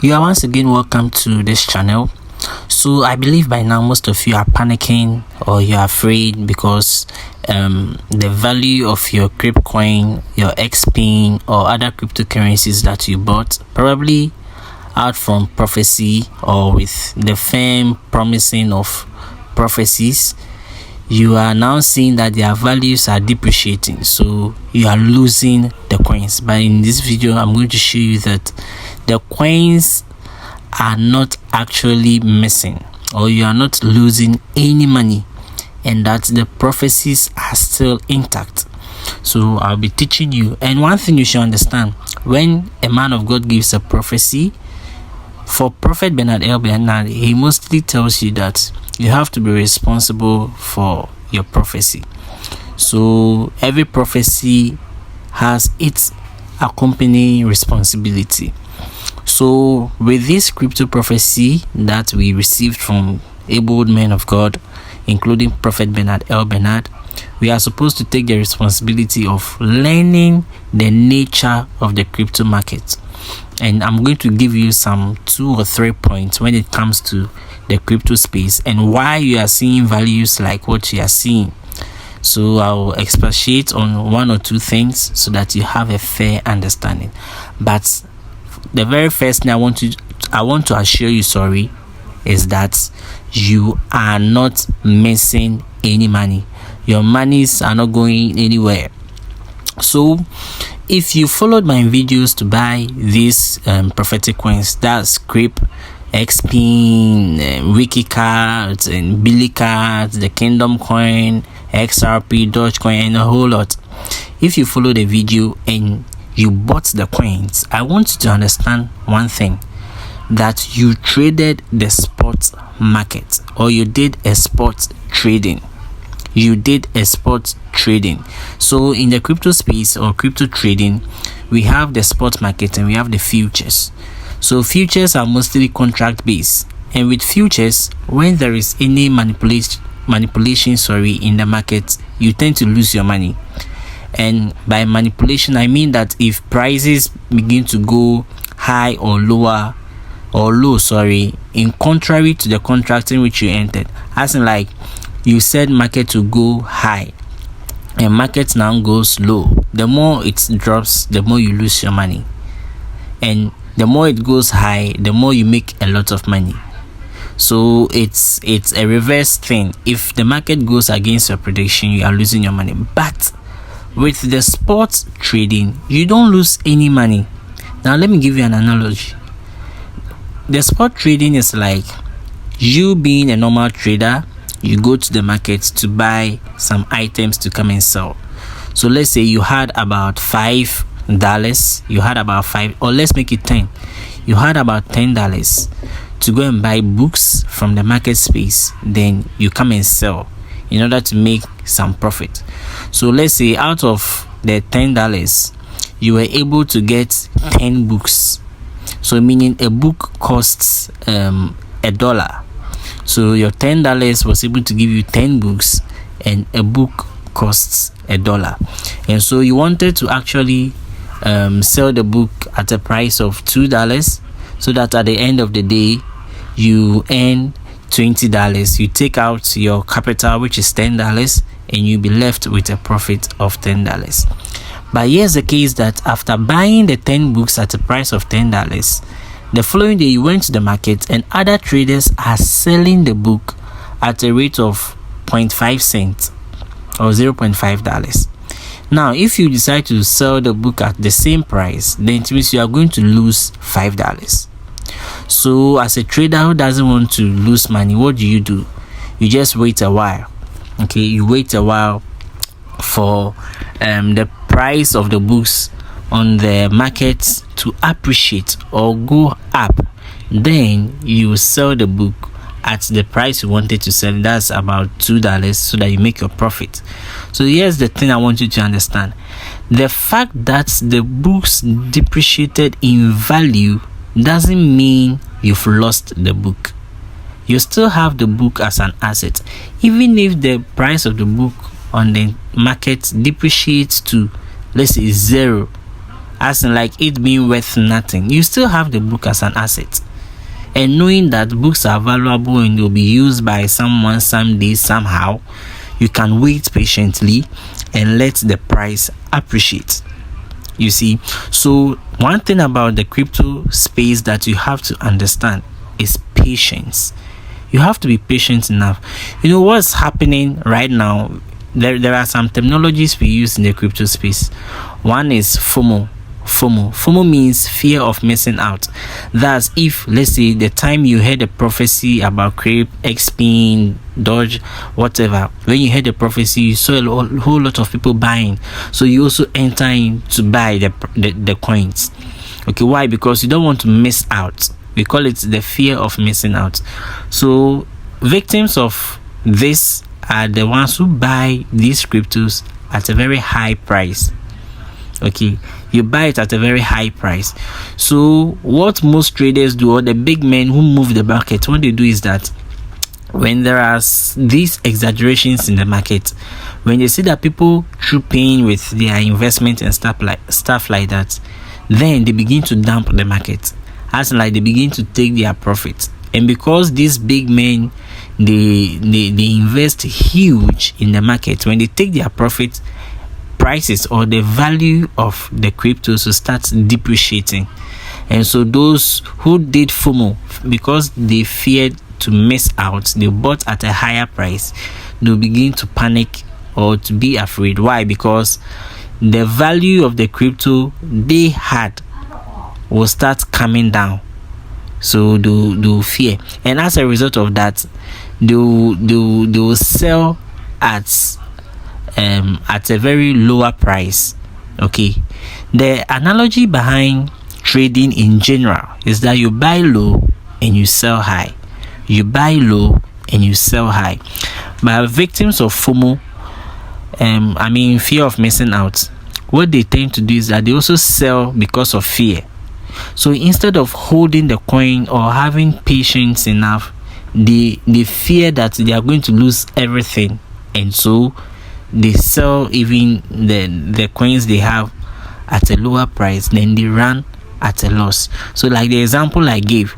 You are once again welcome to this channel. So I believe by now most of you are panicking or you are afraid because the value of your Crepe coin, your XPIN or other cryptocurrencies that you bought, probably out from prophecy or with the firm promising of prophecies, you are now seeing that their values are depreciating, so you are losing the coins. But in this video I'm going to show you that the coins are not actually missing, or you are not losing any money, and that the prophecies are still intact. So I'll be teaching you. And one thing you should understand, when a man of God gives a prophecy, for Prophet Bernard L. Bernard, he mostly tells you that you have to be responsible for your prophecy. So every prophecy has its accompanying responsibility. So with this crypto prophecy that we received from able men of God, including Prophet Bernard L. Bernard, we are supposed to take the responsibility of learning the nature of the crypto market. And I'm going to give you some 2 or 3 points when it comes to the crypto space and why you are seeing values like what you are seeing. So I'll expatiate on 1 or 2 things so that you have a fair understanding. But the very first thing I want to assure you, is that you are not missing any money. Your monies are not going anywhere. So if you followed my videos to buy these prophetic coins, that's Crepe, XPIN, Wikicat, and Bilicat, the Kingdom coin, XRP, Dogecoin, and a whole lot. If you follow the video and you bought the coins, I want you to understand one thing, that you traded the spot market, or you did a spot trading. You did a spot trading. So in the crypto space or crypto trading, we have the spot market and we have the futures. So futures are mostly contract based, and with futures, when there is any manipulation in the market, you tend to lose your money. And by manipulation, I mean that if prices begin to go high or low, in contrary to the contract in which you entered, as in like you said market to go high and market now goes low, the more it drops, the more you lose your money, and the more it goes high, the more you make a lot of money. So it's a reverse thing. If the market goes against your prediction, you are losing your money. But with the spot trading, you don't lose any money. Now let me give you an analogy. The spot trading is like you being a normal trader. You go to the market to buy some items to come and sell. So let's say you had about $5. You had about 5, or let's make it 10. You had about $10 to go and buy books from the market space. Then you come and sell in order to make some profit. So let's say out of the $10, you were able to get 10 books. So meaning a book costs $1. So your $10 was able to give you 10 books, and a book costs $1. And so you wanted to actually sell the book at a price of $2, so that at the end of the day you earn $20. You take out your capital, which is $10, and you'll be left with a profit of $10. But here's the case that after buying the 10 books at a price of $10, the following day you went to the market and other traders are selling the book at a rate of 0.5 cents or $0.5. Now if you decide to sell the book at the same price, then it means you are going to lose $5. So as a trader who doesn't want to lose money, what do? You just wait a while. Okay, you wait a while for the price of the books on the market to appreciate or go up. Then you sell the book at the price you wanted to sell. That's about $2, so that you make your profit. So here's the thing I want you to understand. The fact that the books depreciated in value doesn't mean you've lost the book. You still have the book as an asset. Even if the price of the book on the market depreciates to, let's say, 0, as in like it being worth nothing. You still have the book as an asset, and knowing that books are valuable and will be used by someone someday somehow, you can wait patiently and let the price appreciate. You see, so one thing about the crypto space that you have to understand is patience. You have to be patient enough. You know what's happening right now? There are some terminologies we use in the crypto space. One is FOMO. FOMO means fear of missing out. That's if, let's say, the time you heard a prophecy about Crepe, XPIN, Dodge, whatever, when you heard the prophecy, you saw a whole lot of people buying, so you also enter in to buy the coins. Okay, why? Because you don't want to miss out. We call it the fear of missing out. So victims of this are the ones who buy these cryptos at a very high price. Okay, you buy it at a very high price. So what most traders do, or the big men who move the market, what they do is that when there are these exaggerations in the market, when they see that people trooping with their investment and stuff like that, then they begin to dump the market, as like they begin to take their profits. And because these big men, they invest huge in the market, when they take their profits, prices or the value of the cryptos will start depreciating. And so those who did FOMO, because they feared to miss out, they bought at a higher price, they'll begin to panic or to be afraid. Why? Because the value of the crypto they had will start coming down. So they'll fear, and as a result of that, they'll sell at a very lower price. Okay, the analogy behind trading in general is that you buy low and you sell high. You buy low and you sell high. But victims of FOMO, fear of missing out, what they tend to do is that they also sell because of fear. So instead of holding the coin or having patience enough, they fear that they are going to lose everything, and so they sell even the coins they have at a lower price, then they run at a loss. So like the example I gave,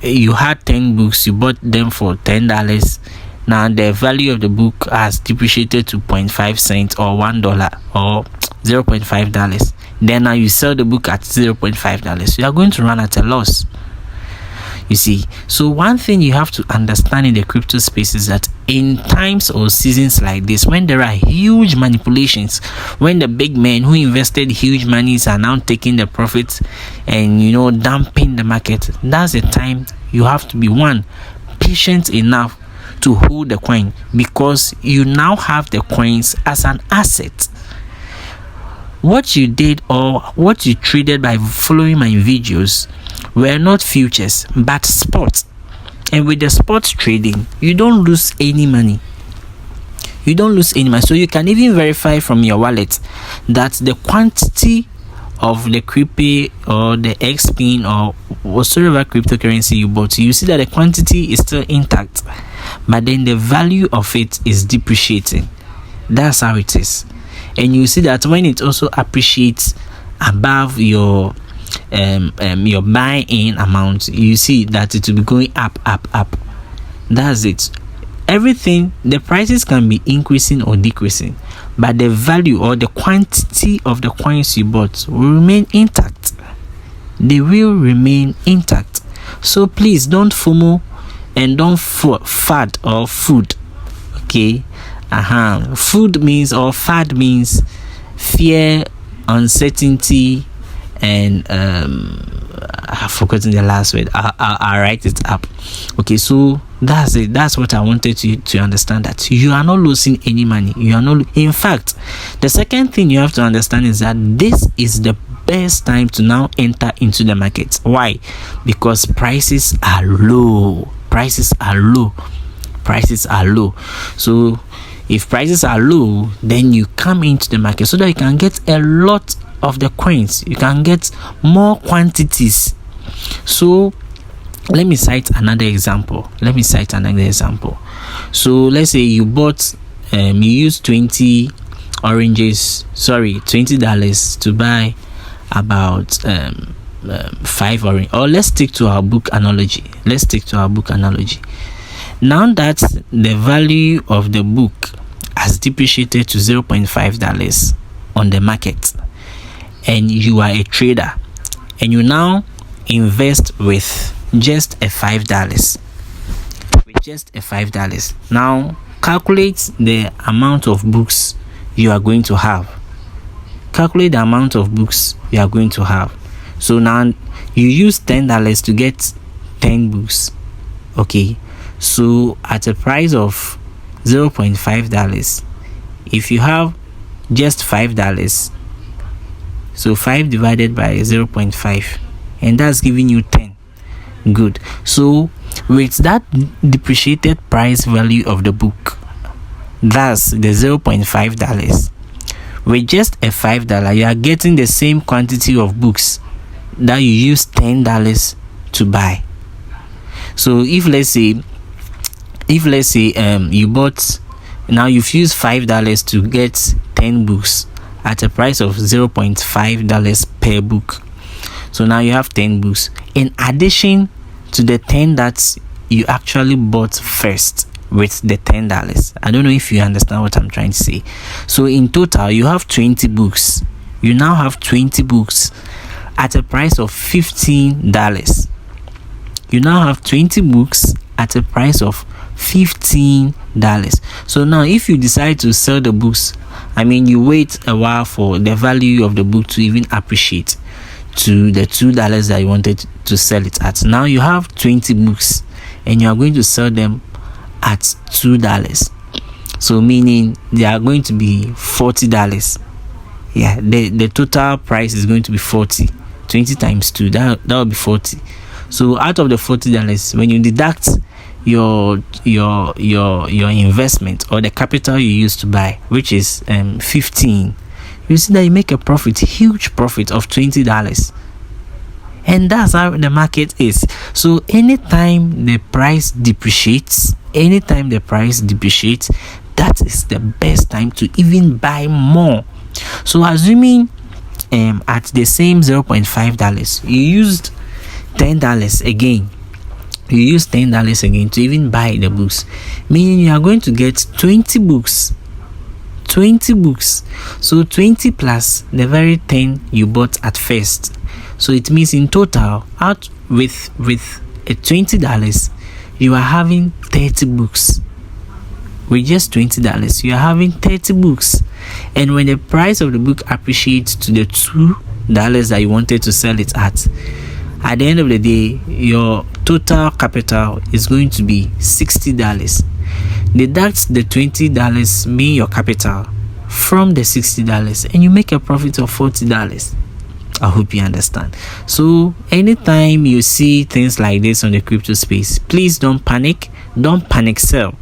you had 10 books, you bought them for $10. Now the value of the book has depreciated to 0.5 cents or $1 or $0.5. Then now you sell the book at $0.5. You are going to run at a loss. You see, so one thing you have to understand in the crypto space is that in times or seasons like this, when there are huge manipulations, when the big men who invested huge monies are now taking the profits and dumping the market, that's the time you have to be patient enough to hold the coin, because you now have the coins as an asset. What you did or what you traded by following my videos were not futures but spots, and with the sports trading you don't lose any money. So you can even verify from your wallet that the quantity of the Crepe or the XPIN or whatsoever cryptocurrency you bought, you see that the quantity is still intact, but then the value of it is depreciating. That's how it is. And you see that when it also appreciates above your buy-in amount, you see that it will be going up. That's it. Everything, the prices can be increasing or decreasing, but the value or the quantity of the coins you bought will remain intact. They will remain intact. So please don't FOMO and don't fad or food. Okay. Food means, or fad means, fear, uncertainty, and I've forgotten the last word. I'll write it up. Okay, so that's it. That's what I wanted to understand, that you are not losing any money. You are not. In fact, the second thing you have to understand is that this is the best time to now enter into the market. Why? Because prices are low. So if prices are low, then you come into the market so that you can get a lot of the coins. You can get more quantities. So let me cite another example. So let's say you bought you used $20 to buy about 5 orange, or let's stick to our book analogy. Now that the value of the book has depreciated to $0.5 on the market, and you are a trader, and you now invest with just a $5, now calculate the amount of books you are going to have. So now you use $10 to get 10 books. Okay, so at a price of $0.5, if you have just $5, so 5 divided by 0.5, and that's giving you 10. Good. So with that depreciated price value of the book, that's the $0.5, with just a $5, you are getting the same quantity of books that you use $10 to buy. So if let's say you bought, now you've used $5 to get 10 books at a price of $0.5 per book. So now you have 10 books in addition to the 10 that you actually bought first with the $10. I don't know if you understand what I'm trying to say. So in total, you have 20 books. You now have 20 books at a price of $15. You now have 20 books at a price of $15. So now if you decide to sell the books, you wait a while for the value of the book to even appreciate to the $2 that you wanted to sell it at. Now you have 20 books and you are going to sell them at $2. So meaning they are going to be $40. Yeah, the total price is going to be 40. 20 times 2, that will be 40. So out of the $40, when you deduct your investment or the capital you used to buy, which is 15, you see that you make a profit, huge profit of $20. And that's how the market is. So anytime the price depreciates, that is the best time to even buy more. So assuming at the same $0.5, you used $10 again. You use $10 again to even buy the books, meaning you are going to get 20 books. So 20 plus the very 10 you bought at first. So it means in total, out with a $20, you are having 30 books. With just $20, you are having 30 books. And when the price of the book appreciates to the $2 that you wanted to sell it at the end of the day, your total capital is going to be $60. Deduct the $20 being your capital from the $60 and you make a profit of $40. I hope you understand. So anytime you see things like this on the crypto space, please don't panic sell.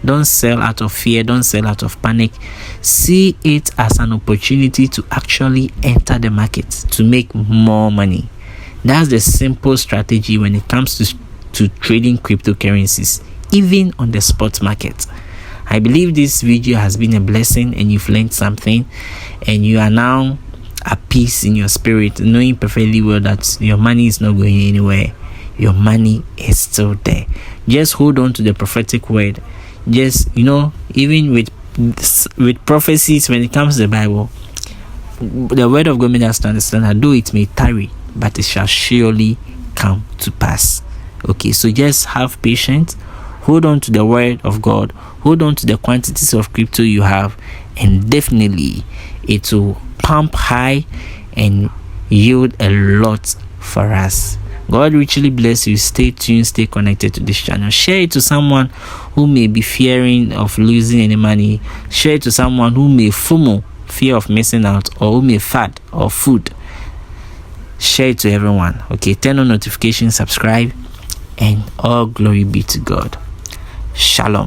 Don't sell out of fear. Don't sell out of panic. See it as an opportunity to actually enter the market to make more money. That's the simple strategy when it comes to trading cryptocurrencies, even on the spot market. I believe this video has been a blessing and you've learned something, and you are now at peace in your spirit, knowing perfectly well that your money is not going anywhere. Your money is still there. Just hold on to the prophetic word. Just, even with prophecies, when it comes to the Bible, the word of God made us to understand that though it may tarry, but it shall surely come to pass. Okay, so just have patience, hold on to the word of God, hold on to the quantities of crypto you have, and definitely it will pump high and yield a lot for us. God richly bless you. Stay tuned, stay connected to this channel. Share it to someone who may be fearing of losing any money. Share it to someone who may FOMO, fear of missing out, or who may fad or food. Share it to everyone. Okay, turn on notifications, subscribe, and all glory be to God. Shalom.